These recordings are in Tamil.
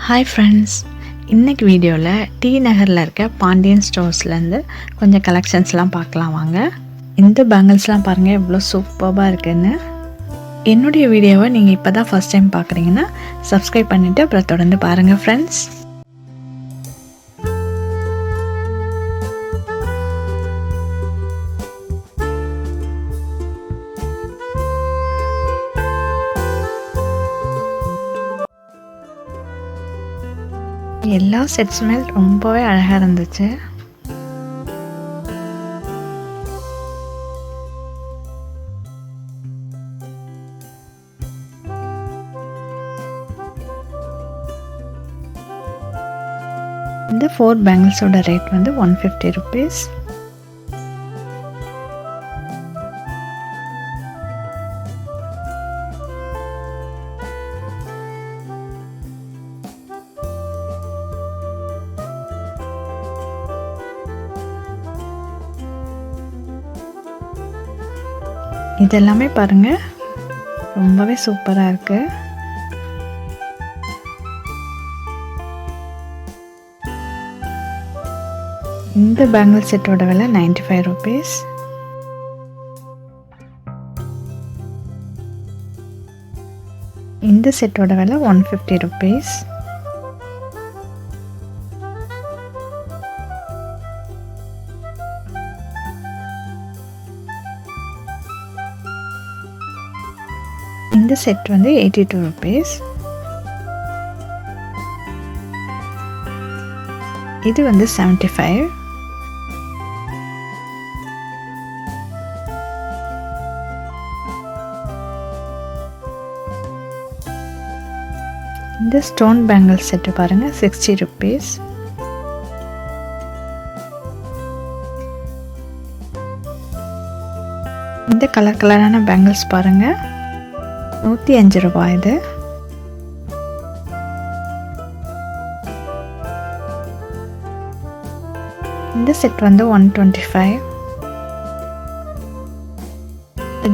ஹாய் ஃப்ரெண்ட்ஸ், இன்றைக்கி வீடியோவில் டி நகரில் இருக்க பாண்டியன் ஸ்டோர்ஸ்லேருந்து கொஞ்சம் கலெக்ஷன்ஸ்லாம் பார்க்கலாம் வாங்க. இந்த பேங்கிள்ஸ்லாம் பாருங்கள் எவ்வளோ சூப்பராக இருக்குதுன்னு. என்னுடைய வீடியோவை நீங்கள் இப்போ தான் ஃபஸ்ட் டைம் பார்க்குறீங்கன்னா சப்ஸ்கிரைப் பண்ணிவிட்டு அப்புறம் தொடர்ந்து பாருங்கள் ஃப்ரெண்ட்ஸ். எல்லா செட்ஸுமே ரொம்பவே அழகாக இருந்துச்சு. இந்த 4 பேங்கிள்ஸோட ரேட் வந்து 150 rupees. இதெல்லாமே பாருங்கள் ரொம்பவே சூப்பராக இருக்குது. இந்த பேங்கிள் செட்டோட விலை 95 rupees. இந்த செட்டோட விலை 150 rupees. இந்த செட் வந்து 82 rupees. இது வந்து 75. இந்த ஸ்டோன் பேங்கிள் செட்டு பாருங்க 60 rupees. இந்த கலரான பேங்கிள்ஸ் பாருங்க 105 ரூபாய். இது இந்த செட் வந்து 125.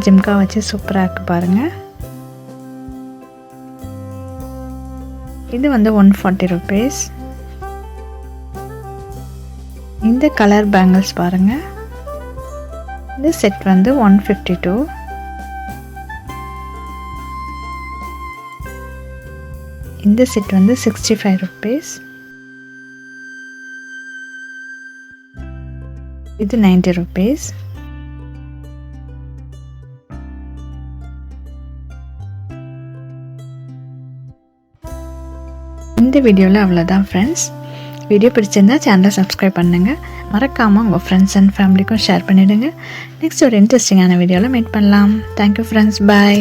ஜிம்கா வச்சு சூப்பராக இருக்கு பாருங்க. இது வந்து 140 rupees. இந்த கலர் பேங்கிள்ஸ் பாருங்க. இந்த செட் வந்து 152. இந்த செட் வந்து 65 rupees. இது 90 rupees. இந்த வீடியோவில் அவ்வளோதான் ஃப்ரெண்ட்ஸ். வீடியோ பிடிச்சிருந்தா சேனலை சப்ஸ்கிரைப் பண்ணுங்கள். மறக்காமல் உங்கள் ஃப்ரெண்ட்ஸ் அண்ட் ஃபேமிலிக்கும் ஷேர் பண்ணிவிடுங்க. நெக்ஸ்ட் ஒரு இன்ட்ரெஸ்டிங்கான வீடியோவில் மீட் பண்ணலாம். தேங்க்யூ ஃப்ரெண்ட்ஸ், பாய்.